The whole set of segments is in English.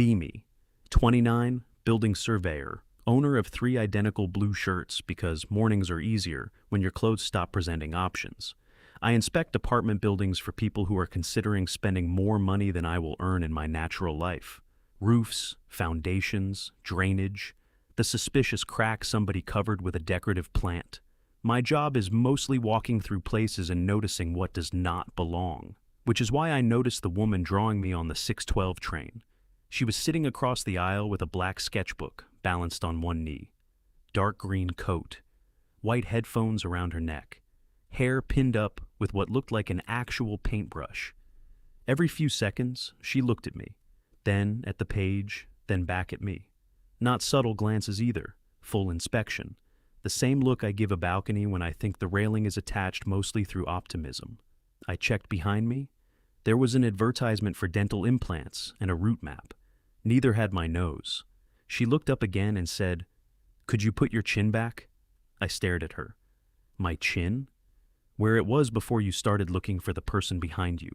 Beamy, 29, building surveyor, owner of 3 identical blue shirts because mornings are easier when your clothes stop presenting options. I inspect apartment buildings for people who are considering spending more money than I will earn in my natural life. Roofs, foundations, drainage, the suspicious crack somebody covered with a decorative plant. My job is mostly walking through places and noticing what does not belong, which is why I noticed the woman drawing me on the 612 train. She was sitting across the aisle with a black sketchbook balanced on one knee, dark green coat, white headphones around her neck, hair pinned up with what looked like an actual paintbrush. Every few seconds, she looked at me, then at the page, then back at me. Not subtle glances either, full inspection. The same look I give a balcony when I think the railing is attached mostly through optimism. I checked behind me. There was an advertisement for dental implants and a route map. Neither had my nose. She looked up again and said, "Could you put your chin back?" I stared at her. My chin? Where it was before you started looking for the person behind you.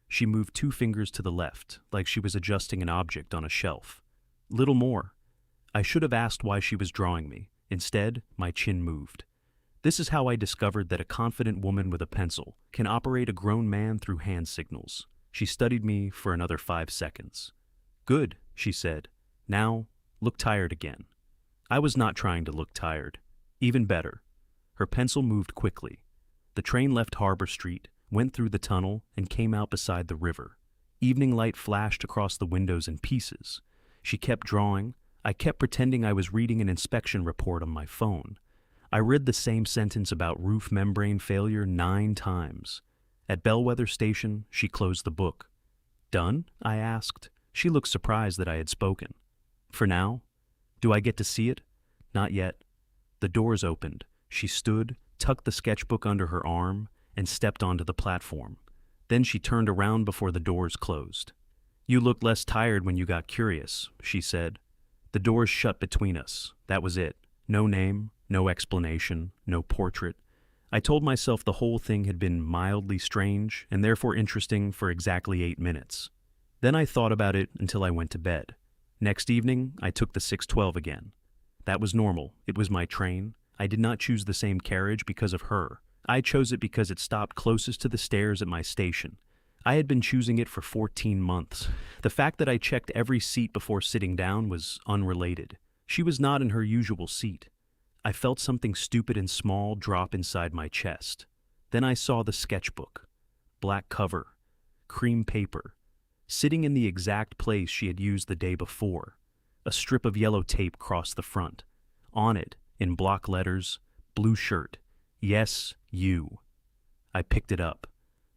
She moved 2 fingers to the left, like she was adjusting an object on a shelf. Little more. I should have asked why she was drawing me. Instead, my chin moved. This is how I discovered that a confident woman with a pencil can operate a grown man through hand signals. She studied me for another 5 seconds. "Good," she said. "Now, look tired again." I was not trying to look tired. Even better. Her pencil moved quickly. The train left Harbor Street, went through the tunnel, and came out beside the river. Evening light flashed across the windows in pieces. She kept drawing. I kept pretending I was reading an inspection report on my phone. I read the same sentence about roof membrane failure 9 times. At Bellwether Station, she closed the book. "Done?" I asked. She looked surprised that I had spoken. "For now? Do I get to see it?" "Not yet." The doors opened. She stood, tucked the sketchbook under her arm, and stepped onto the platform. Then she turned around before the doors closed. "You looked less tired when you got curious," she said. The doors shut between us. That was it. No name, no explanation, no portrait. I told myself the whole thing had been mildly strange and therefore interesting for exactly 8 minutes. Then I thought about it until I went to bed. Next evening, I took the 612 again. That was normal. It was my train. I did not choose the same carriage because of her. I chose it because it stopped closest to the stairs at my station. I had been choosing it for 14 months. The fact that I checked every seat before sitting down was unrelated. She was not in her usual seat. I felt something stupid and small drop inside my chest. Then I saw the sketchbook. Black cover. Cream paper. Sitting in the exact place she had used the day before. A strip of yellow tape crossed the front. On it, in block letters, blue shirt. Yes, you. I picked it up.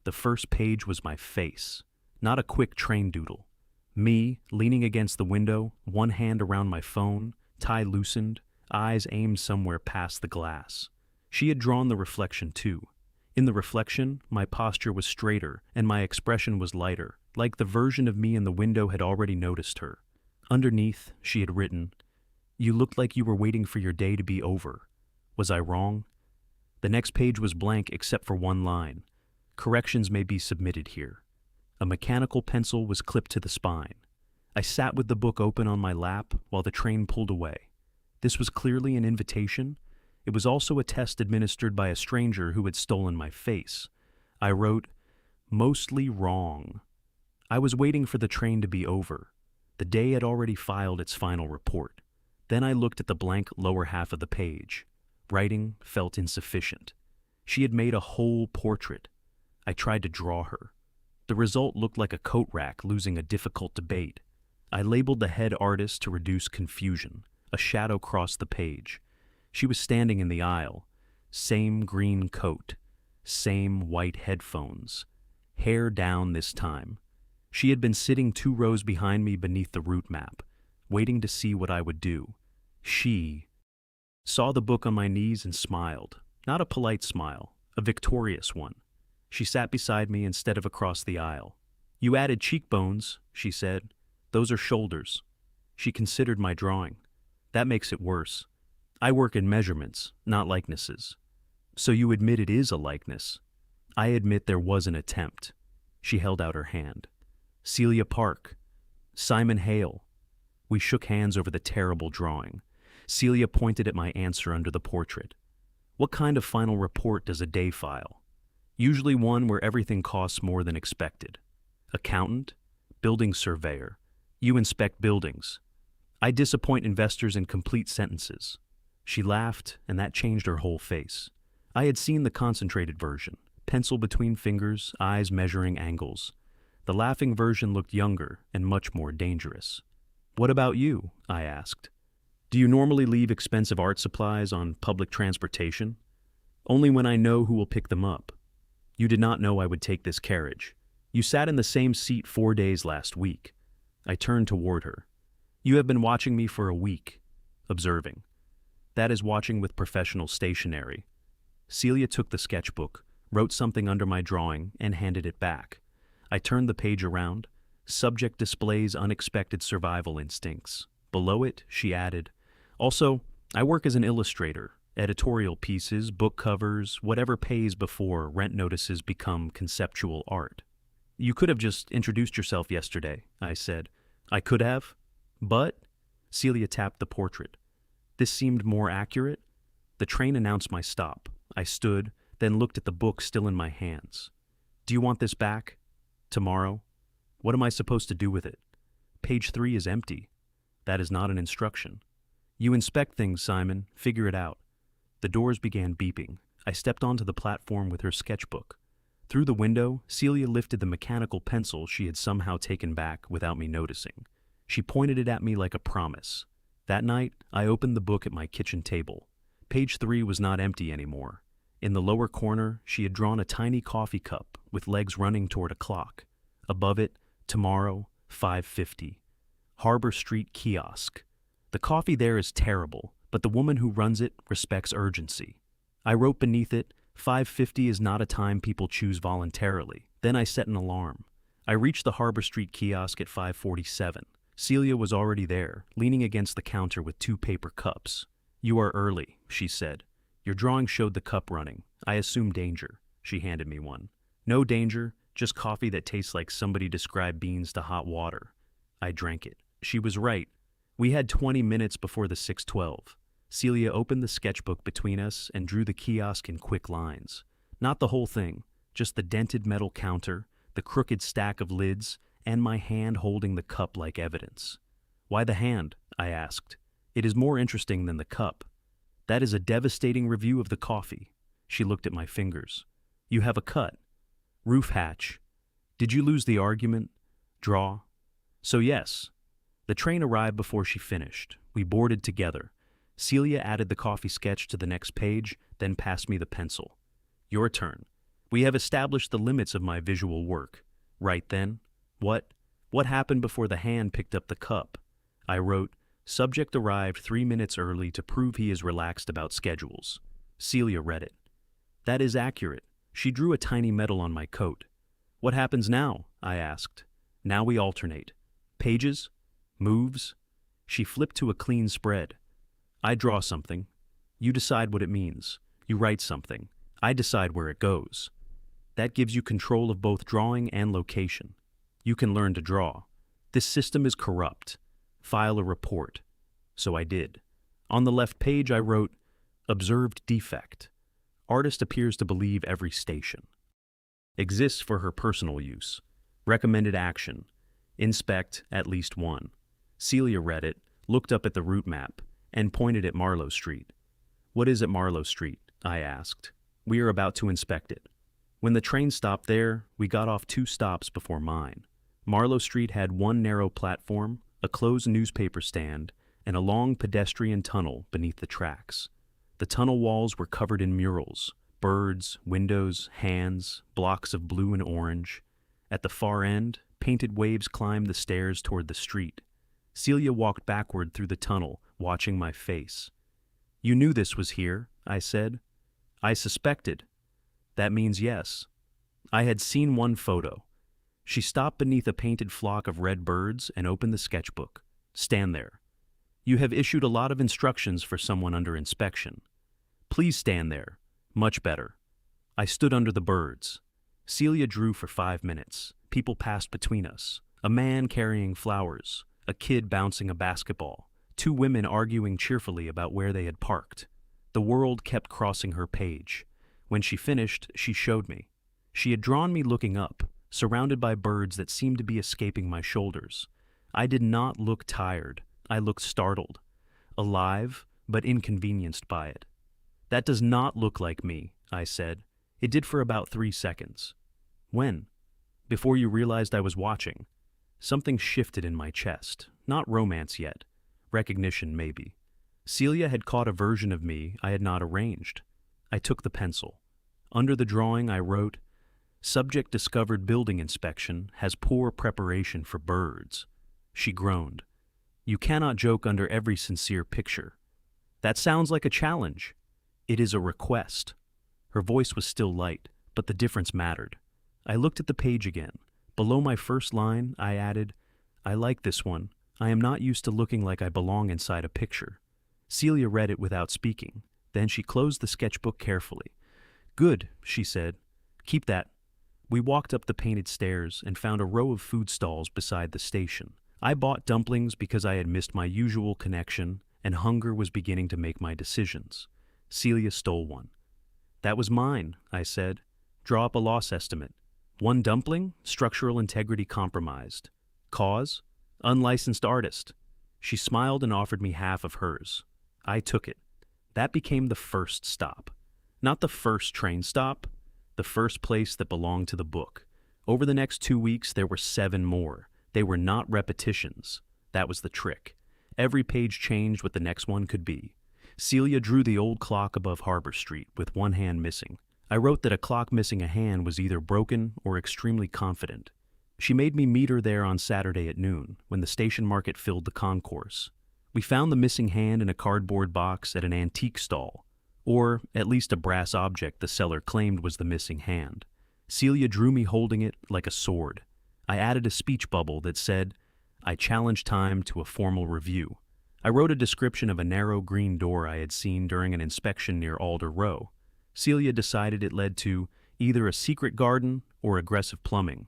The first page was my face, not a quick train doodle. Me, leaning against the window, one hand around my phone, tie loosened, eyes aimed somewhere past the glass. She had drawn the reflection too. In the reflection, my posture was straighter and my expression was lighter, like the version of me in the window had already noticed her. Underneath, she had written, "You looked like you were waiting for your day to be over. Was I wrong?" The next page was blank except for one line. "Corrections may be submitted here." A mechanical pencil was clipped to the spine. I sat with the book open on my lap while the train pulled away. This was clearly an invitation. It was also a test administered by a stranger who had stolen my face. I wrote, "Mostly wrong." I was waiting for the train to be over. The day had already filed its final report. Then I looked at the blank lower half of the page. Writing felt insufficient. She had made a whole portrait. I tried to draw her. The result looked like a coat rack losing a difficult debate. I labeled the head artist to reduce confusion. A shadow crossed the page. She was standing in the aisle. Same green coat. Same white headphones. Hair down this time. She had been sitting 2 rows behind me beneath the route map, waiting to see what I would do. She saw the book on my knees and smiled. Not a polite smile, a victorious one. She sat beside me instead of across the aisle. "You added cheekbones," she said. "Those are shoulders." She considered my drawing. "That makes it worse. I work in measurements, not likenesses." "So you admit it is a likeness?" "I admit there was an attempt." She held out her hand. "Celia Park. Simon Hale. We shook hands over the terrible drawing. Celia pointed at my answer under the portrait. What kind of final report does a day file? Usually one where everything costs more than expected. Accountant? Building surveyor. You inspect buildings. I disappoint investors in complete sentences. She laughed, and that changed her whole face. I had seen the concentrated version, pencil between fingers, eyes measuring angles. The laughing version looked younger and much more dangerous. What about you? I asked. Do you normally leave expensive art supplies on public transportation? Only when I know who will pick them up. You did not know I would take this carriage. You sat in the same seat 4 days last week. I turned toward her. You have been watching me for a week, observing. That is watching with professional stationery. Celia took the sketchbook, wrote something under my drawing, and handed it back. I turned the page around. Subject displays unexpected survival instincts. Below it, she added, also, I work as an illustrator. Editorial pieces, book covers, whatever pays before rent notices become conceptual art. You could have just introduced yourself yesterday, I said. I could have, but... Celia tapped the portrait. This seemed more accurate. The train announced my stop. I stood, then looked at the book still in my hands. Do you want this back? Tomorrow? What am I supposed to do with it? Page 3 is empty. That is not an instruction. You inspect things, Simon. Figure it out. The doors began beeping. I stepped onto the platform with her sketchbook. Through the window, Celia lifted the mechanical pencil she had somehow taken back without me noticing. She pointed it at me like a promise. That night, I opened the book at my kitchen table. Page 3 was not empty anymore. In the lower corner, she had drawn a tiny coffee cup with legs running toward a clock. Above it, tomorrow, 5:50. Harbor Street Kiosk. The coffee there is terrible, but the woman who runs it respects urgency. I wrote beneath it, 5:50 is not a time people choose voluntarily. Then I set an alarm. I reached the Harbor Street Kiosk at 5:47. Celia was already there, leaning against the counter with 2 paper cups. You are early, she said. Your drawing showed the cup running. I assumed danger. She handed me one. No danger, just coffee that tastes like somebody described beans to hot water. I drank it. She was right. We had 20 minutes before the 6:12. Celia opened the sketchbook between us and drew the kiosk in quick lines. Not the whole thing, just the dented metal counter, the crooked stack of lids, and my hand holding the cup like evidence. Why the hand? I asked. It is more interesting than the cup. That is a devastating review of the coffee. She looked at my fingers. You have a cut. Roof hatch. Did you lose the argument? Draw. So yes. The train arrived before she finished. We boarded together. Celia added the coffee sketch to the next page, then passed me the pencil. Your turn. We have established the limits of my visual work. Right then. What happened before the hand picked up the cup? I wrote, subject arrived 3 minutes early to prove he is relaxed about schedules. Celia read it. That is accurate. She drew a tiny medal on my coat. What happens now? I asked. Now we alternate. Pages? Moves? She flipped to a clean spread. I draw something. You decide what it means. You write something. I decide where it goes. That gives you control of both drawing and location. You can learn to draw. This system is corrupt. File a report. So I did. On the left page I wrote, observed defect. Artist appears to believe every station. Exists for her personal use. Recommended action. Inspect at least one. Celia read it, looked up at the route map, and pointed at Marlowe Street. What is at Marlowe Street? I asked. We are about to inspect it. When the train stopped there, we got off 2 stops before mine. Marlowe Street had one narrow platform, a closed newspaper stand, and a long pedestrian tunnel beneath the tracks. The tunnel walls were covered in murals, birds, windows, hands, blocks of blue and orange. At the far end, painted waves climbed the stairs toward the street. Celia walked backward through the tunnel, watching my face. You knew this was here, I said. I suspected. That means yes. I had seen one photo. She stopped beneath a painted flock of red birds and opened the sketchbook. Stand there. You have issued a lot of instructions for someone under inspection. Please stand there. Much better. I stood under the birds. Celia drew for 5 minutes. People passed between us. A man carrying flowers. a kid bouncing a basketball, two women arguing cheerfully about where they had parked. The world kept crossing her page. When she finished, she showed me. She had drawn me looking up, surrounded by birds that seemed to be escaping my shoulders. I did not look tired. I looked startled, alive, but inconvenienced by it. "That does not look like me," I said. It did for about 3 seconds. "When?" "Before you realized I was watching." Something shifted in my chest. Not romance yet. Recognition, maybe. Celia had caught a version of me I had not arranged. I took the pencil. Under the drawing I wrote, "Subject discovered building inspection has poor preparation for birds." She groaned. "You cannot joke under every sincere picture." "That sounds like a challenge." "It is a request." Her voice was still light, but the difference mattered. I looked at the page again. Below my first line, I added, "I like this one. I am not used to looking like I belong inside a picture." Celia read it without speaking. Then she closed the sketchbook carefully. "Good," she said. "Keep that." We walked up the painted stairs and found a row of food stalls beside the station. I bought dumplings because I had missed my usual connection, and hunger was beginning to make my decisions. Celia stole one. "That was mine," I said. "Draw up a loss estimate." "One dumpling, structural integrity compromised. Cause? Unlicensed artist." She smiled and offered me half of hers. I took it. That became the first stop. Not the first train stop, the first place that belonged to the book. Over the next 2 weeks, there were 7 more. They were not repetitions. That was the trick. Every page changed what the next one could be. Celia drew the old clock above Harbor Street, with one hand missing. I wrote that a clock missing a hand was either broken or extremely confident. She made me meet her there on Saturday at noon, when the station market filled the concourse. We found the missing hand in a cardboard box at an antique stall, or at least a brass object the seller claimed was the missing hand. Celia drew me holding it like a sword. I added a speech bubble that said, "I challenge time to a formal review." I wrote a description of a narrow green door I had seen during an inspection near Alder Row. Celia decided it led to either a secret garden or aggressive plumbing.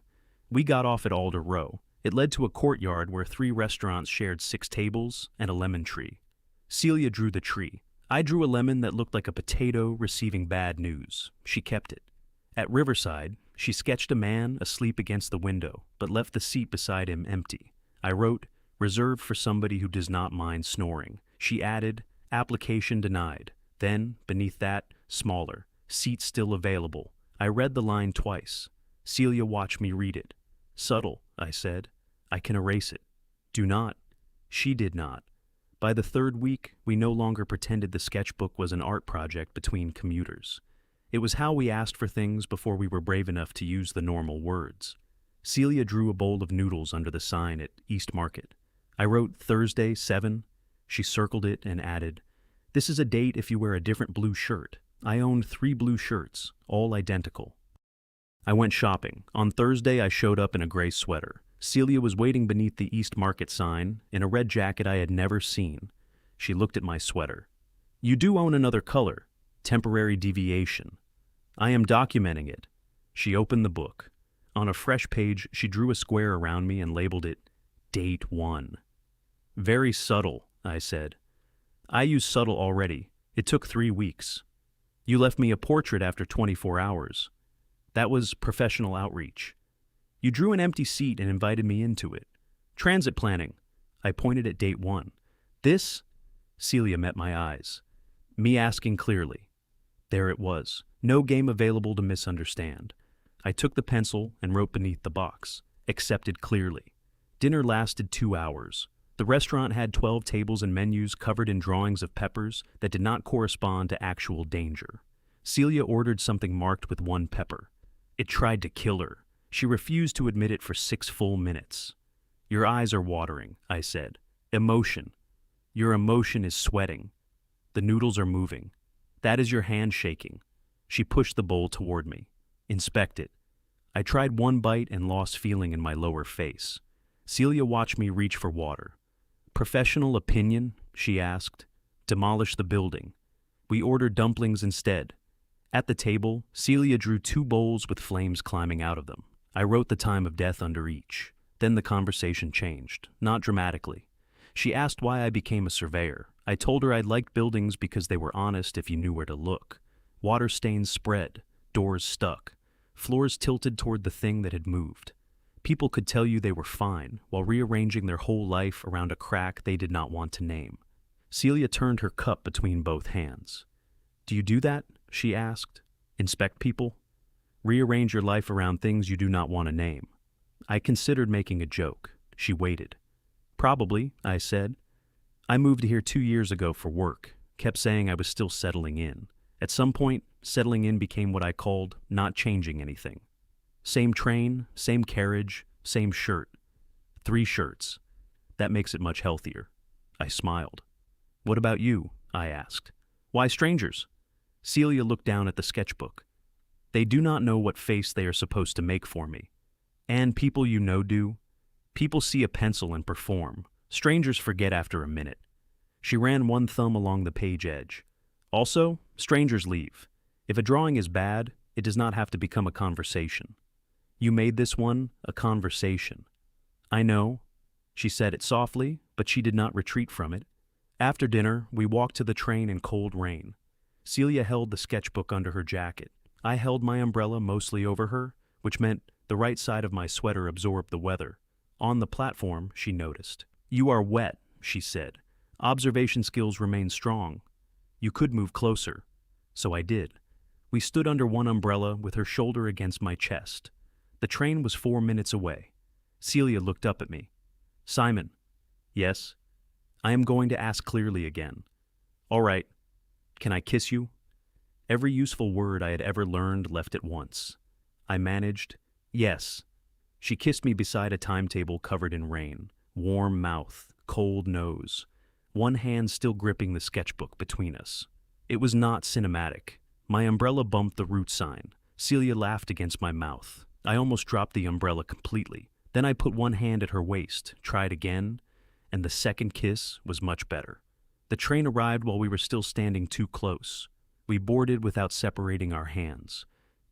We got off at Alder Row. It led to a courtyard where 3 restaurants shared 6 tables and a lemon tree. Celia drew the tree. I drew a lemon that looked like a potato receiving bad news. She kept it. At Riverside, she sketched a man asleep against the window, but left the seat beside him empty. I wrote, "Reserved for somebody who does not mind snoring." She added, "Application denied." Then, beneath that, smaller, "Seat still available." I read the line twice. Celia watched me read it. "Subtle," I said. "I can erase it." "Do not." She did not. By the 3rd week, we no longer pretended the sketchbook was an art project between commuters. It was how we asked for things before we were brave enough to use the normal words. Celia drew a bowl of noodles under the sign at East Market. I wrote Thursday, 7. She circled it and added, "This is a date if you wear a different blue shirt." I owned 3 blue shirts, all identical. I went shopping. On Thursday, I showed up in a gray sweater. Celia was waiting beneath the East Market sign in a red jacket I had never seen. She looked at my sweater. "You do own another color. Temporary deviation." "I am documenting it." She opened the book. On a fresh page, she drew a square around me and labeled it Date 1. "Very subtle," I said. "I use subtle already. It took 3 weeks. You left me a portrait after 24 hours. That was professional outreach. You drew an empty seat and invited me into it. Transit planning." I pointed at Date 1. "This?" Celia met my eyes. Me asking clearly. There it was. No game available to misunderstand. I took the pencil and wrote beneath the box, "Accepted clearly." Dinner lasted 2 hours. The restaurant had 12 tables and menus covered in drawings of peppers that did not correspond to actual danger. Celia ordered something marked with 1 pepper. It tried to kill her. She refused to admit it for 6 full minutes. "Your eyes are watering," I said. "Emotion. Your emotion is sweating. The noodles are moving. That is your hand shaking." She pushed the bowl toward me. "Inspect it." I tried 1 bite and lost feeling in my lower face. Celia watched me reach for water. "Professional opinion?" she asked. "Demolish the building." We ordered dumplings instead. At the table, Celia drew 2 bowls with flames climbing out of them. I wrote the time of death under each. Then the conversation changed, not dramatically. She asked why I became a surveyor. I told her I liked buildings because they were honest if you knew where to look. Water stains spread, doors stuck, floors tilted toward the thing that had moved. People could tell you they were fine while rearranging their whole life around a crack they did not want to name. Celia turned her cup between both hands. "Do you do that?" she asked. "Inspect people? Rearrange your life around things you do not want to name?" I considered making a joke. She waited. "Probably," I said. "I moved here 2 years ago for work, kept saying I was still settling in. At some point, settling in became what I called not changing anything. Same train, same carriage, same shirt. 3 shirts. That makes it much healthier." I smiled. "What about you?" I asked. "Why strangers?" Celia looked down at the sketchbook. "They do not know what face they are supposed to make for me. And people you know do. People see a pencil and perform. Strangers forget after a minute." She ran one thumb along the page edge. "Also, strangers leave. If a drawing is bad, it does not have to become a conversation. You made this one a conversation." "I know." She said it softly, but she did not retreat from it. After dinner, we walked to the train in cold rain. Celia held the sketchbook under her jacket. I held my umbrella mostly over her, which meant the right side of my sweater absorbed the weather. On the platform, she noticed. "You are wet," she said. "Observation skills remain strong. You could move closer." So I did. We stood under one umbrella with her shoulder against my chest. The train was 4 minutes away. Celia looked up at me. "Simon." "Yes?" "I am going to ask clearly again." "All right. Can I kiss you?" Every useful word I had ever learned left at once. I managed, "Yes." She kissed me beside a timetable covered in rain. Warm mouth, cold nose. One hand still gripping the sketchbook between us. It was not cinematic. My umbrella bumped the root sign. Celia laughed against my mouth. I almost dropped the umbrella completely. Then I put one hand at her waist, tried again, and the second kiss was much better. The train arrived while we were still standing too close. We boarded without separating our hands.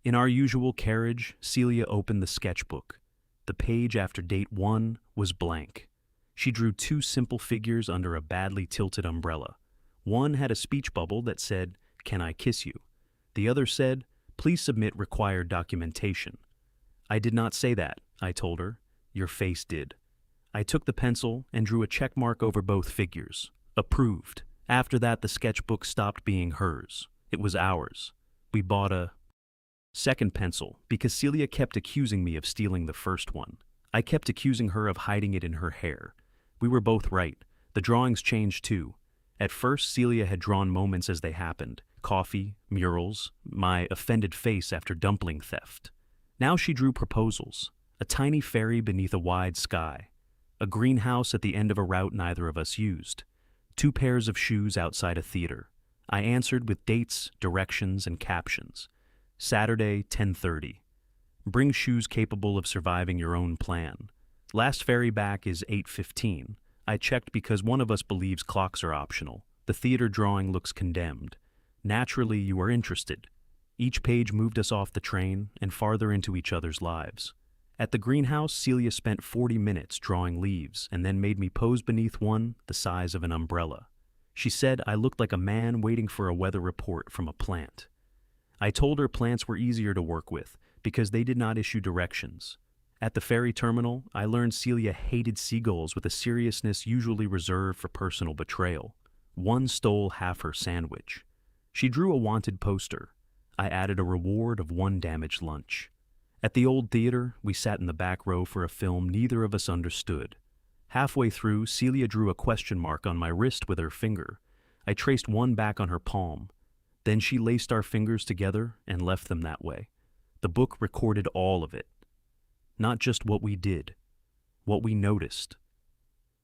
In our usual carriage, Celia opened the sketchbook. The page after date 1 was blank. She drew 2 simple figures under a badly tilted umbrella. One had a speech bubble that said, "Can I kiss you?" The other said, "Please submit required documentation." "I did not say that," I told her. "Your face did." I took the pencil and drew a check mark over both figures. Approved. After that, the sketchbook stopped being hers. It was ours. We bought a second pencil because Celia kept accusing me of stealing the first one. I kept accusing her of hiding it in her hair. We were both right. The drawings changed too. At first, Celia had drawn moments as they happened. Coffee, murals, my offended face after dumpling theft. Now she drew proposals. A tiny ferry beneath a wide sky. A greenhouse at the end of a route neither of us used. 2 pairs of shoes outside a theater. I answered with dates, directions, and captions. Saturday, 10:30. Bring shoes capable of surviving your own plan. Last ferry back is 8:15. I checked because one of us believes clocks are optional. The theater drawing looks condemned. Naturally, you are interested. Each page moved us off the train and farther into each other's lives. At the greenhouse, Celia spent 40 minutes drawing leaves and then made me pose beneath one the size of an umbrella. She said I looked like a man waiting for a weather report from a plant. I told her plants were easier to work with because they did not issue directions. At the ferry terminal, I learned Celia hated seagulls with a seriousness usually reserved for personal betrayal. One stole half her sandwich. She drew a wanted poster. I added a reward of 1 damaged lunch. At the old theater, we sat in the back row for a film neither of us understood. Halfway through, Celia drew a question mark on my wrist with her finger. I traced one back on her palm. Then she laced our fingers together and left them that way. The book recorded all of it. Not just what we did, what we noticed.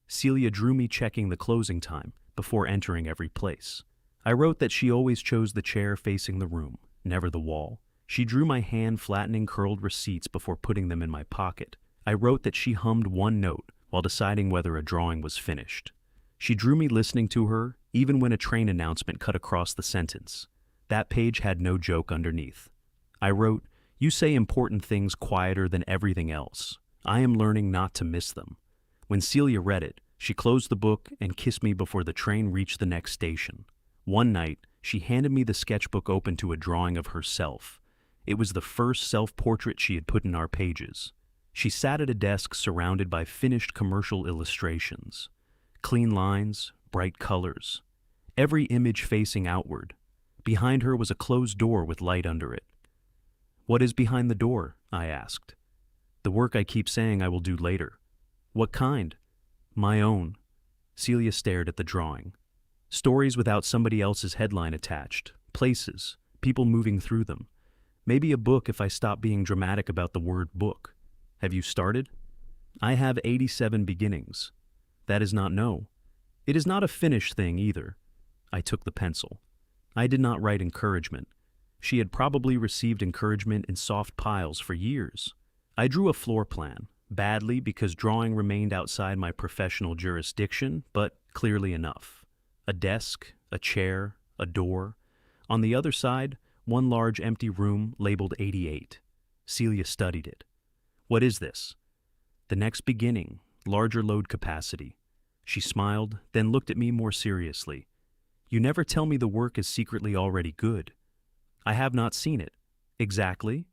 Celia drew me checking the closing time before entering every place. I wrote that she always chose the chair facing the room, never the wall. She drew my hand flattening curled receipts before putting them in my pocket. I wrote that she hummed one note while deciding whether a drawing was finished. She drew me listening to her, even when a train announcement cut across the sentence. That page had no joke underneath. I wrote, "You say important things quieter than everything else. I am learning not to miss them. When Celia read it, she closed the book and kissed me before the train reached the next station. One night, she handed me the sketchbook open to a drawing of herself. It was the first self-portrait she had put in our pages. She sat at a desk surrounded by finished commercial illustrations. Clean lines, bright colors. Every image facing outward. Behind her was a closed door with light under it. "What is behind the door?" I asked. "The work I keep saying I will do later." "What kind?" "My own." Celia stared at the drawing. Stories without somebody else's headline attached. Places. People moving through them. Maybe a book if I stop being dramatic about the word book. Have you started? I have 87 beginnings. That is not no. It is not a finished thing either. I took the pencil. I did not write encouragement. She had probably received encouragement in soft piles for years. I drew a floor plan, badly because drawing remained outside my professional jurisdiction, but clearly enough. A desk, a chair, a door. On the other side, one large empty room labeled 88. Celia studied it. "What is this?" "The next beginning, larger load capacity." She smiled, then looked at me more seriously. "You never tell me the work is secretly already good." "I have not seen it." "Exactly?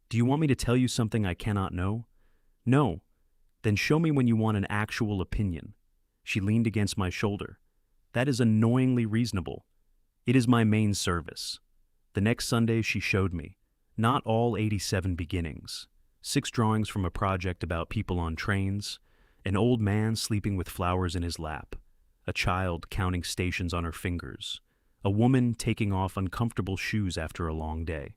Do you want me to tell you something I cannot know?" "No." "Then show me when you want an actual opinion." She leaned against my shoulder. "That is annoyingly reasonable." "It is my main service." The next Sunday she showed me. Not all 87 beginnings. 6 drawings from a project about people on trains. An old man sleeping with flowers in his lap. A child counting stations on her fingers. A woman taking off uncomfortable shoes after a long day.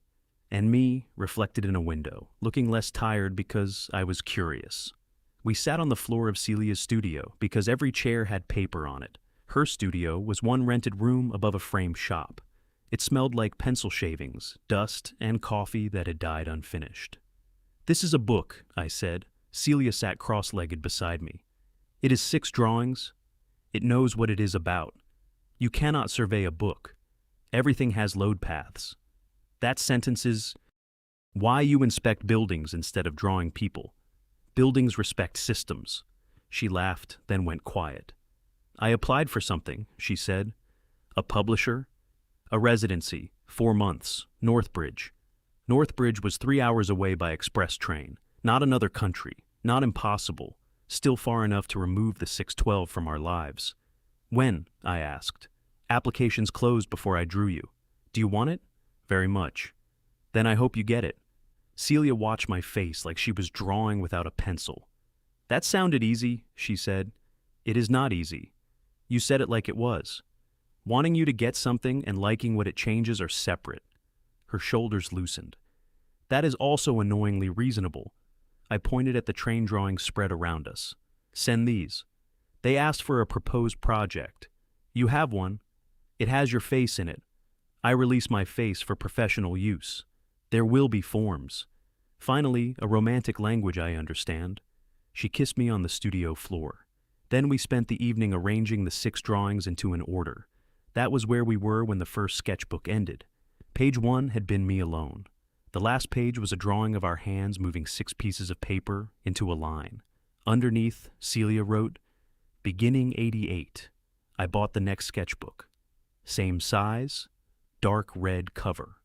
And me, reflected in a window, looking less tired because I was curious. We sat on the floor of Celia's studio because every chair had paper on it. Her studio was one rented room above a framed shop. It smelled like pencil shavings, dust, and coffee that had died unfinished. "This is a book," I said. Celia sat cross-legged beside me. "It is 6 drawings. It knows what it is about. You cannot survey a book. Everything has load paths. That sentence is why you inspect buildings instead of drawing people. Buildings respect systems." She laughed, then went quiet. "I applied for something," she said. "A publisher? A residency, 4 months, Northbridge." Northbridge was 3 hours away by express train. Not another country, not impossible, still far enough to remove the 612 from our lives. "When?" I asked. "Applications closed before I drew you. Do you want it?" "Very much." "Then I hope you get it." Celia watched my face like she was drawing without a pencil. "That sounded easy," she said. "It is not easy. You said it like it was. Wanting you to get something and liking what it changes are separate." Her shoulders loosened. "That is also annoyingly reasonable." I pointed at the train drawings spread around us. "Send these." They asked for a proposed project. "You have one. It has your face in it. I release my face for professional use. There will be forms. Finally, a romantic language I understand." She kissed me on the studio floor. Then we spent the evening arranging the 6 drawings into an order. That was where we were when the first sketchbook ended. Page 1 had been me alone. The last page was a drawing of our hands moving 6 pieces of paper into a line. Underneath, Celia wrote, "Beginning 88. I bought the next sketchbook. Same size, dark red cover."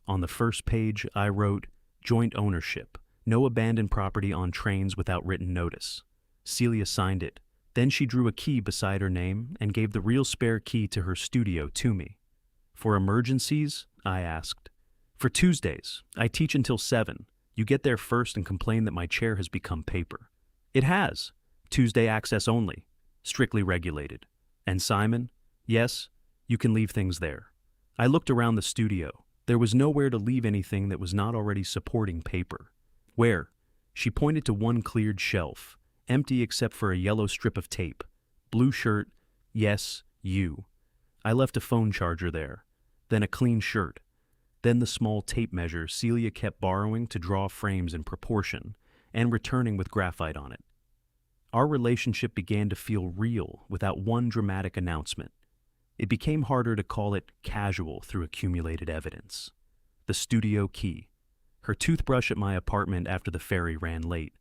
On the first page, I wrote, "Joint ownership. No abandoned property on trains without written notice." Celia signed it. Then she drew a key beside her name and gave the real spare key to her studio to me. "For emergencies?" I asked. "For Tuesdays. I teach until 7. You get there first and complain that my chair has become paper." "It has. Tuesday access only. Strictly regulated." "And Simon?" "Yes, you can leave things there." I looked around the studio. There was nowhere to leave anything that was not already supporting paper. "Where?" She pointed to one cleared shelf, empty except for a yellow strip of tape. "Blue shirt, yes, you." I left a phone charger there. Then a clean shirt. Then the small tape measure Celia kept borrowing to draw frames in proportion and returning with graphite on it. Our relationship began to feel real without one dramatic announcement. It became harder to call it casual through accumulated evidence. The studio key. Her toothbrush at my apartment after the ferry ran late.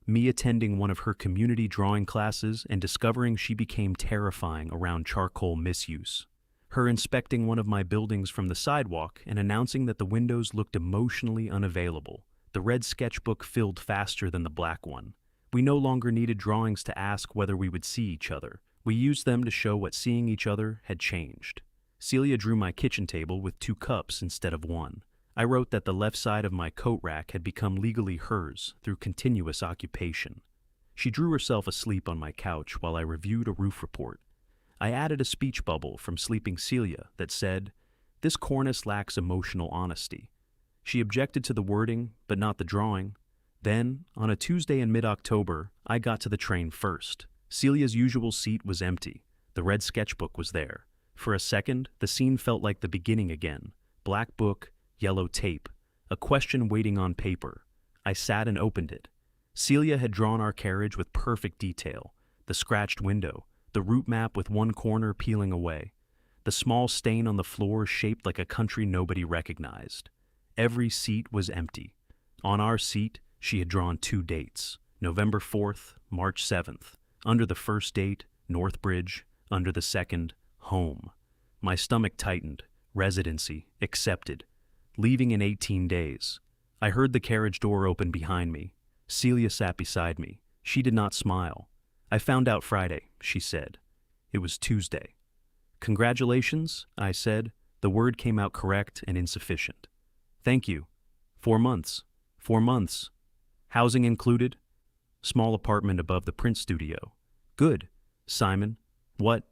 me attending one of her community drawing classes and discovering she became terrifying around charcoal misuse. Her inspecting one of my buildings from the sidewalk and announcing that the windows looked emotionally unavailable. The red sketchbook filled faster than the black one. We no longer needed drawings to ask whether we would see each other. We used them to show what seeing each other had changed. Celia drew my kitchen table with 2 cups instead of 1. I wrote that the left side of my coat rack had become legally hers through continuous occupation. She drew herself asleep on my couch while I reviewed a roof report. I added a speech bubble from Sleeping Celia that said, "This cornice lacks emotional honesty." She objected to the wording, but not the drawing. Then, on a Tuesday in mid-October, I got to the train first. Celia's usual seat was empty. The red sketchbook was there. For a second, the scene felt like the beginning again. Black book, yellow tape, a question waiting on paper. I sat and opened it. Celia had drawn our carriage with perfect detail. The scratched window, the route map with one corner peeling away, the small stain on the floor shaped like a country nobody recognized. Every seat was empty. On our seat, she had drawn 2 dates, November 4th, March 7th. Under the first date, Northbridge. Under the second, home. My stomach tightened. Residency, accepted. Leaving in 18 days. I heard the carriage door open behind me. Celia sat beside me. She did not smile. "I found out Friday," she said. It was Tuesday. "Congratulations," I said. The word came out correct and insufficient. "Thank you. 4 months. 4 months. Housing included? Small apartment above the print studio. Good. Simon. What?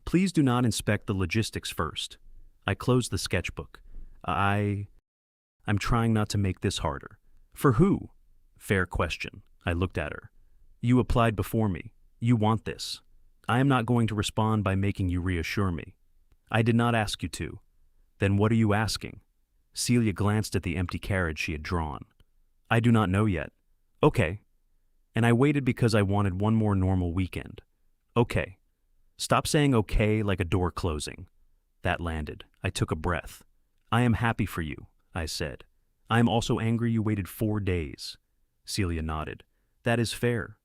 Please do not inspect the logistics first." I closed the sketchbook. I'm trying not to make this harder. "For who?" "Fair question." I looked at her. "You applied before me. You want this. I am not going to respond by making you reassure me." "I did not ask you to." "Then what are you asking?" Celia glanced at the empty carriage she had drawn. "I do not know yet." "Okay." And I waited because I wanted one more normal weekend. "Okay." Stop saying okay like a door closing. That landed. I took a breath. "I am happy for you," I said. "I am also angry you waited 4 days." Celia nodded. "That is fair.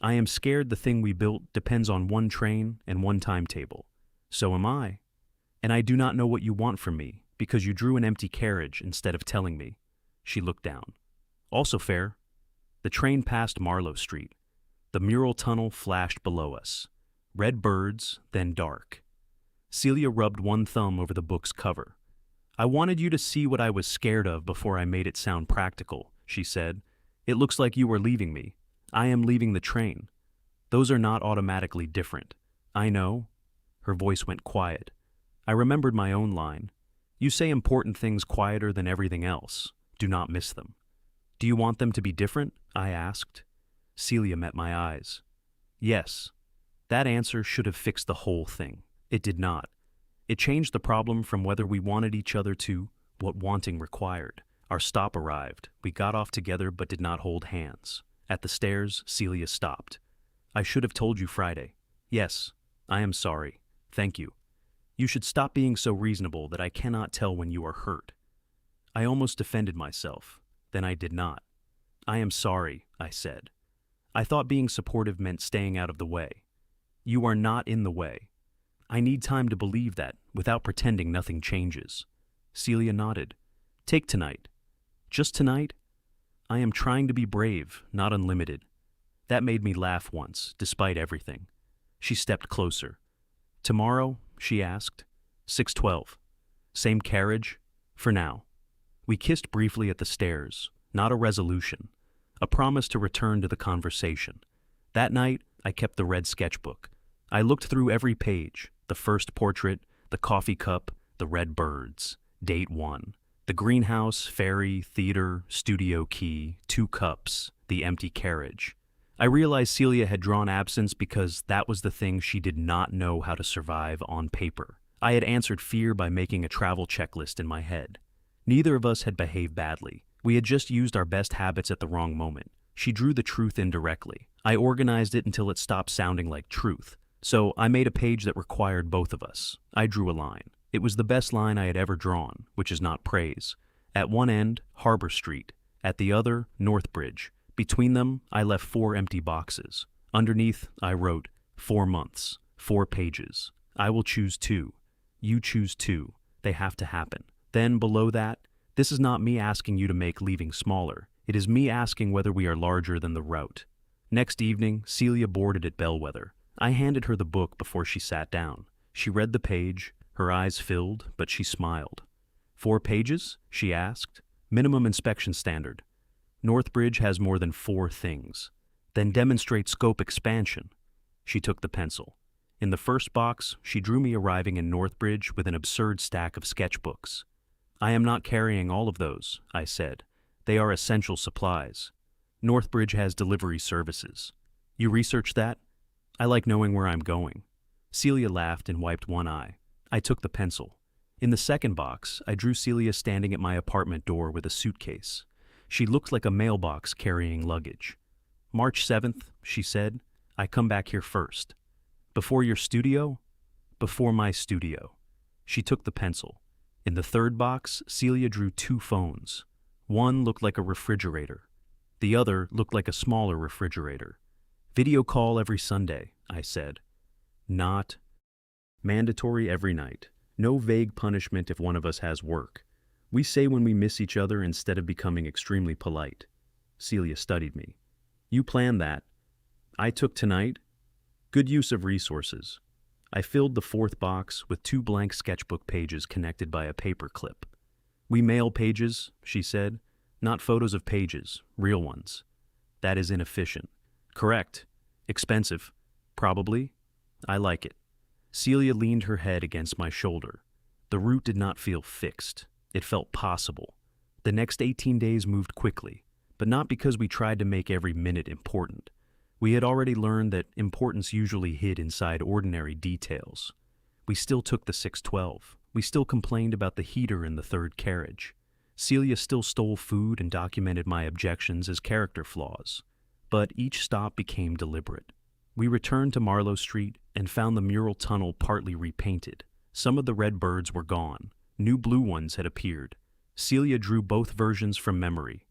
I am scared the thing we built depends on 1 train and 1 timetable. So am I. And I do not know what you want from me because you drew an empty carriage instead of telling me." She looked down. "Also fair." The train passed Marlowe Street. The mural tunnel flashed below us. Red birds, then dark. Celia rubbed one thumb over the book's cover. "I wanted you to see what I was scared of before I made it sound practical," she said. "It looks like you are leaving me. I am leaving the train. Those are not automatically different. I know." Her voice went quiet. I remembered my own line. "You say important things quieter than everything else. Do not miss them." "Do you want them to be different?" I asked. Celia met my eyes. "Yes." That answer should have fixed the whole thing. It did not. It changed the problem from whether we wanted each other to what wanting required. Our stop arrived. We got off together but did not hold hands. At the stairs, Celia stopped. "I should have told you Friday." "Yes, I am sorry. Thank you. You should stop being so reasonable that I cannot tell when you are hurt." I almost defended myself. Then I did not. "I am sorry," I said. "I thought being supportive meant staying out of the way." "You are not in the way. I need time to believe that, without pretending nothing changes." Celia nodded. "Take tonight." "Just tonight?" "I am trying to be brave, not unlimited." That made me laugh once, despite everything. She stepped closer. "Tomorrow?" she asked. 6:12. "Same carriage?" "For now." We kissed briefly at the stairs, not a resolution, a promise to return to the conversation. That night, I kept the red sketchbook. I looked through every page, the first portrait, the coffee cup, the red birds. Date 1. The greenhouse, ferry, theater, studio key, 2 cups, the empty carriage. I realized Celia had drawn absence because that was the thing she did not know how to survive on paper. I had answered fear by making a travel checklist in my head. Neither of us had behaved badly. We had just used our best habits at the wrong moment. She drew the truth indirectly. I organized it until it stopped sounding like truth. So I made a page that required both of us. I drew a line. It was the best line I had ever drawn, which is not praise. At one end, Harbor Street. At the other, Northbridge. Between them, I left 4 empty boxes. Underneath, I wrote, 4 months, 4 pages. I will choose 2. You choose 2. They have to happen. Then, below that, this is not me asking you to make leaving smaller. It is me asking whether we are larger than the route. Next evening, Celia boarded at Bellwether. I handed her the book before she sat down. She read the page. Her eyes filled, but she smiled. 4 pages? She asked. Minimum inspection standard. Northbridge has more than 4 things. Then demonstrate scope expansion. She took the pencil. In the first box, she drew me arriving in Northbridge with an absurd stack of sketchbooks. I am not carrying all of those, I said. They are essential supplies. Northbridge has delivery services. You researched that? I like knowing where I'm going. Celia laughed and wiped one eye. I took the pencil. In the second box, I drew Celia standing at my apartment door with a suitcase. She looked like a mailbox carrying luggage. March 7th, she said. I come back here first. Before your studio? Before my studio. She took the pencil. In the third box, Celia drew 2 phones. One looked like a refrigerator. The other looked like a smaller refrigerator. Video call every Sunday, I said. Not. Mandatory every night. No vague punishment if one of us has work. We say when we miss each other instead of becoming extremely polite. Celia studied me. You planned that. I took tonight. Good use of resources. I filled the 4th box with 2 blank sketchbook pages connected by a paper clip. We mail pages, she said, not photos of pages, real ones. That is inefficient. Correct. Expensive. Probably. I like it. Celia leaned her head against my shoulder. The route did not feel fixed. It felt possible. The next 18 days moved quickly, but not because we tried to make every minute important. We had already learned that importance usually hid inside ordinary details. We still took the 612. We still complained about the heater in the 3rd carriage. Celia still stole food and documented my objections as character flaws. But each stop became deliberate. We returned to Marlowe Street and found the mural tunnel partly repainted. Some of the red birds were gone. New blue ones had appeared. Celia drew both versions from memory.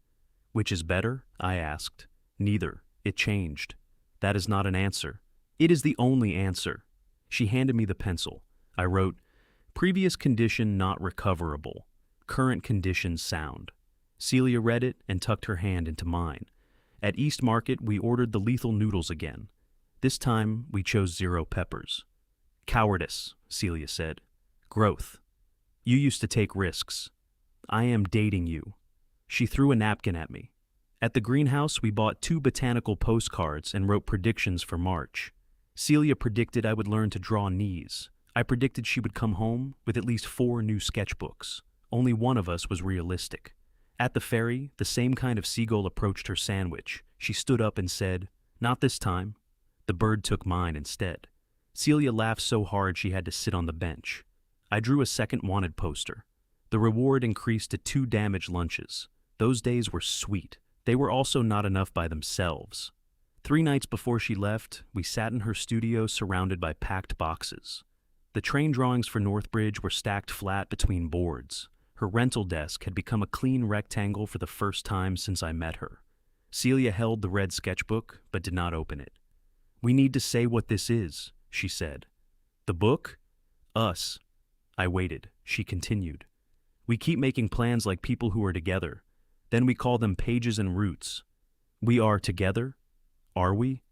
Which is better? I asked. Neither. It changed. That is not an answer. It is the only answer. She handed me the pencil. I wrote, previous condition not recoverable. Current condition sound. Celia read it and tucked her hand into mine. At East Market, we ordered the lethal noodles again. This time, we chose 0 peppers. Cowardice, Celia said. Growth. You used to take risks. I am dating you. She threw a napkin at me. At the greenhouse, we bought 2 botanical postcards and wrote predictions for March. Celia predicted I would learn to draw knees. I predicted she would come home with at least 4 new sketchbooks. Only one of us was realistic. At the ferry, the same kind of seagull approached her sandwich. She stood up and said, not this time. The bird took mine instead. Celia laughed so hard she had to sit on the bench. I drew a second wanted poster. The reward increased to 2 damaged lunches. Those days were sweet. They were also not enough by themselves. 3 nights before she left, we sat in her studio surrounded by packed boxes. The train drawings for Northbridge were stacked flat between boards. Her rental desk had become a clean rectangle for the first time since I met her. Celia held the red sketchbook, but did not open it. We need to say what this is, she said. The book? Us. I waited. She continued. We keep making plans like people who are together. Then we call them pages and routes. We are together? Are we?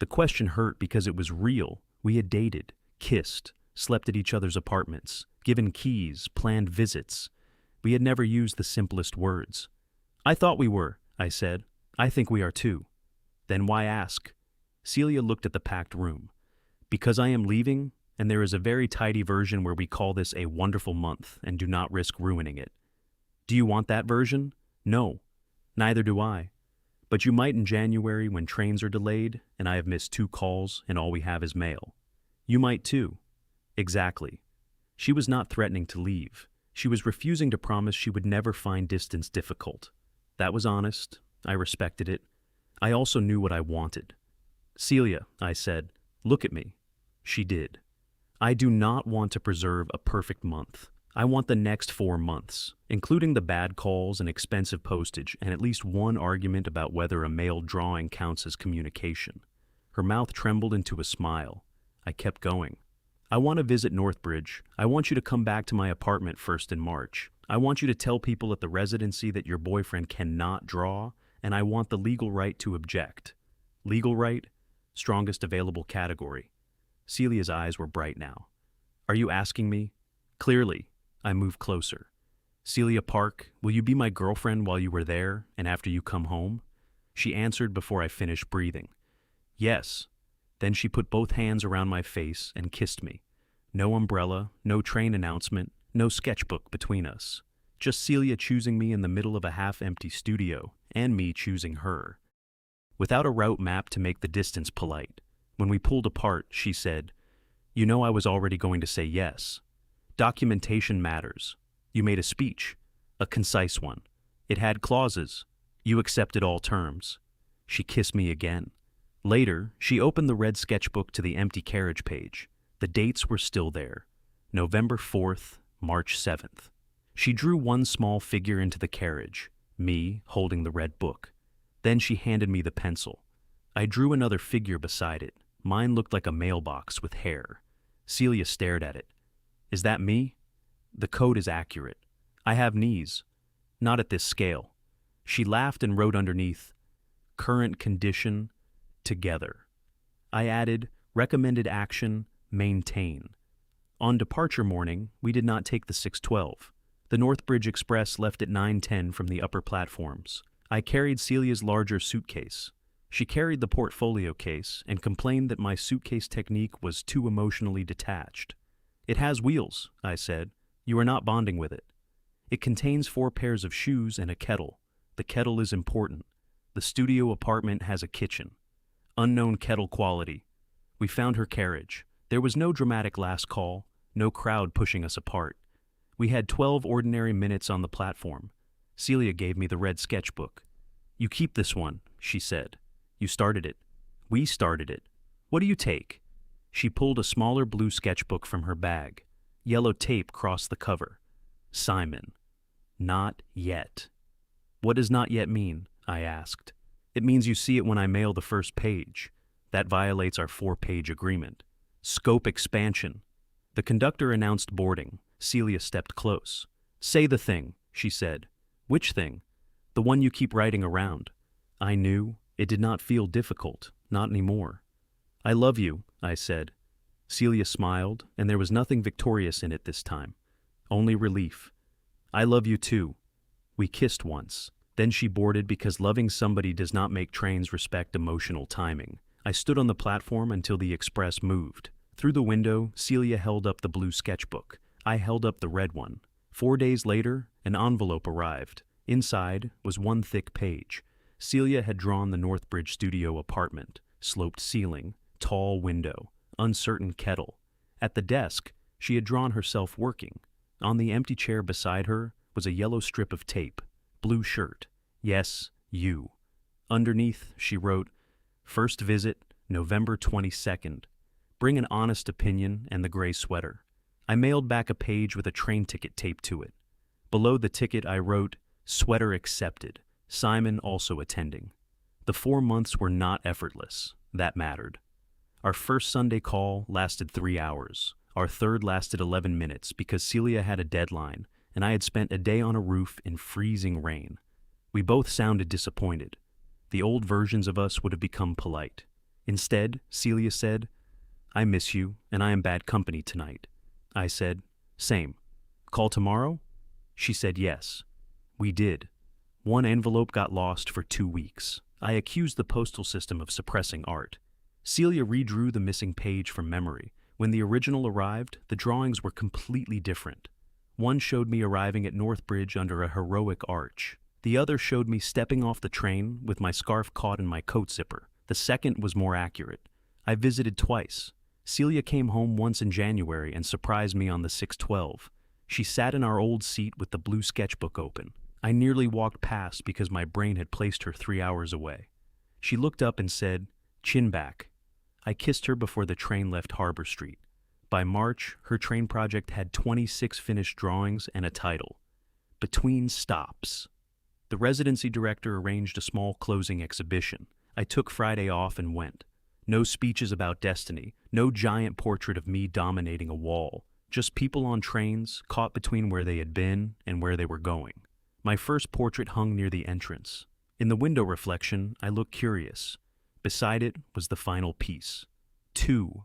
The question hurt because it was real. We had dated, kissed, slept at each other's apartments, given keys, planned visits. We had never used the simplest words. I thought we were, I said. I think we are too. Then why ask? Celia looked at the packed room. Because I am leaving, and there is a very tidy version where we call this a wonderful month and do not risk ruining it. Do you want that version? No. Neither do I. But you might in January when trains are delayed and I have missed 2 calls and all we have is mail. You might too. Exactly. She was not threatening to leave. She was refusing to promise she would never find distance difficult. That was honest. I respected it. I also knew what I wanted. Celia, I said, look at me. She did. I do not want to preserve a perfect month. I want the next 4 months, including the bad calls and expensive postage, and at least one argument about whether a mailed drawing counts as communication. Her mouth trembled into a smile. I kept going. I want to visit Northbridge. I want you to come back to my apartment first in March. I want you to tell people at the residency that your boyfriend cannot draw, and I want the legal right to object. Legal right? Strongest available category. Celia's eyes were bright now. Are you asking me? Clearly. I moved closer. Celia Park, will you be my girlfriend while you were there and after you come home? She answered before I finished breathing. Yes. Then she put both hands around my face and kissed me. No umbrella, no train announcement, no sketchbook between us. Just Celia choosing me in the middle of a half-empty studio, and me choosing her. Without a route map to make the distance polite, when we pulled apart, she said, "You know I was already going to say yes. Documentation matters. You made a speech, a concise one. It had clauses. You accepted all terms." She kissed me again. Later, she opened the red sketchbook to the empty carriage page. The dates were still there. November 4th, March 7th. She drew one small figure into the carriage, me holding the red book. Then she handed me the pencil. I drew another figure beside it. Mine looked like a mailbox with hair. Celia stared at it. Is that me? The code is accurate. I have knees. Not at this scale. She laughed and wrote underneath, current condition, together. I added, recommended action, maintain. On departure morning, we did not take the 612. The Northbridge Express left at 9:10 from the upper platforms. I carried Celia's larger suitcase. She carried the portfolio case and complained that my suitcase technique was too emotionally detached. It has wheels, I said. You are not bonding with it. It contains 4 pairs of shoes and a kettle. The kettle is important. The studio apartment has a kitchen. Unknown kettle quality. We found her carriage. There was no dramatic last call, no crowd pushing us apart. We had 12 ordinary minutes on the platform. Celia gave me the red sketchbook. You keep this one, she said. You started it. We started it. What do you take? She pulled a smaller blue sketchbook from her bag. Yellow tape crossed the cover. Simon. Not yet. What does not yet mean? I asked. It means you see it when I mail the first page. That violates our 4-page agreement. Scope expansion. The conductor announced boarding. Celia stepped close. Say the thing, she said. Which thing? The one you keep writing around. I knew. It did not feel difficult. Not anymore. I love you, I said. Celia smiled, and there was nothing victorious in it this time. Only relief. I love you too. We kissed once. Then she boarded because loving somebody does not make trains respect emotional timing. I stood on the platform until the express moved. Through the window, Celia held up the blue sketchbook. I held up the red one. 4 days later, an envelope arrived. Inside was one thick page. Celia had drawn the Northbridge studio apartment, sloped ceiling, tall window, uncertain kettle. At the desk, she had drawn herself working. On the empty chair beside her was a yellow strip of tape. Blue shirt. Yes, you. Underneath, she wrote, First visit, November 22nd. Bring an honest opinion and the gray sweater. I mailed back a page with a train ticket taped to it. Below the ticket I wrote, Sweater accepted. Simon also attending. The 4 months were not effortless. That mattered. Our first Sunday call lasted 3 hours. Our third lasted 11 minutes because Celia had a deadline, and I had spent a day on a roof in freezing rain. We both sounded disappointed. The old versions of us would have become polite. Instead, Celia said, I miss you, and I am bad company tonight. I said, same. Call tomorrow? She said yes. We did. One envelope got lost for 2 weeks. I accused the postal system of suppressing art. Celia redrew the missing page from memory. When the original arrived, the drawings were completely different. One showed me arriving at Northbridge under a heroic arch. The other showed me stepping off the train with my scarf caught in my coat zipper. The second was more accurate. I visited twice. Celia came home once in January and surprised me on the 612. She sat in our old seat with the blue sketchbook open. I nearly walked past because my brain had placed her 3 hours away. She looked up and said, chin back. I kissed her before the train left Harbor Street. By March, her train project had 26 finished drawings and a title: Between Stops. The residency director arranged a small closing exhibition. I took Friday off and went. No speeches about destiny, no giant portrait of me dominating a wall, just people on trains, caught between where they had been and where they were going. My first portrait hung near the entrance. In the window reflection, I looked curious. Beside it was the final piece. 2.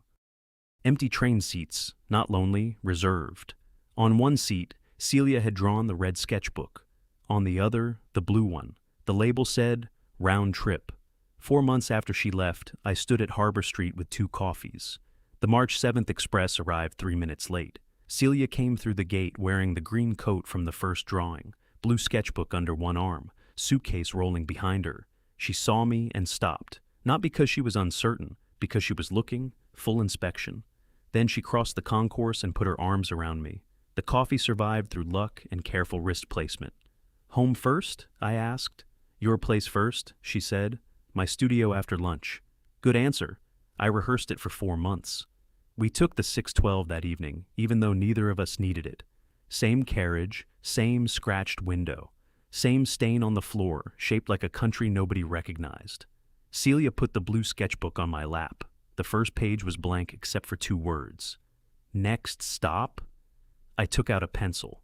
Empty train seats, not lonely, reserved. On one seat, Celia had drawn the red sketchbook. On the other, the blue one. The label said, Round Trip. 4 months after she left, I stood at Harbor Street with 2 coffees. The March 7th express arrived 3 minutes late. Celia came through the gate wearing the green coat from the first drawing, blue sketchbook under one arm, suitcase rolling behind her. She saw me and stopped, not because she was uncertain, because she was looking, full inspection. Then she crossed the concourse and put her arms around me. The coffee survived through luck and careful wrist placement. Home first? I asked. Your place first, she said. My studio after lunch. Good answer. I rehearsed it for 4 months. We took the 612 that evening, even though neither of us needed it. Same carriage, same scratched window, same stain on the floor, shaped like a country nobody recognized. Celia put the blue sketchbook on my lap. The first page was blank except for 2 words. Next stop? I took out a pencil.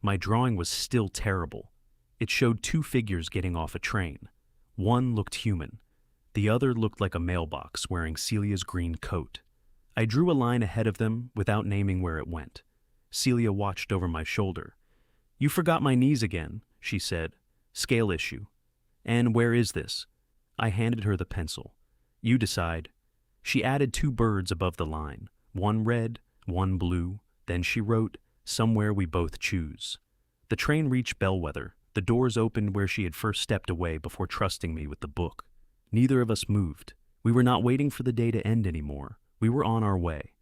My drawing was still terrible. It showed 2 figures getting off a train. One looked human. The other looked like a mailbox wearing Celia's green coat. I drew a line ahead of them without naming where it went. Celia watched over my shoulder. You forgot my knees again, she said. Scale issue. And where is this? I handed her the pencil. You decide. She added 2 birds above the line, one red, one blue. Then she wrote, Somewhere we both choose. The train reached Bellwether. The doors opened where she had first stepped away before trusting me with the book. Neither of us moved. We were not waiting for the day to end anymore. We were on our way.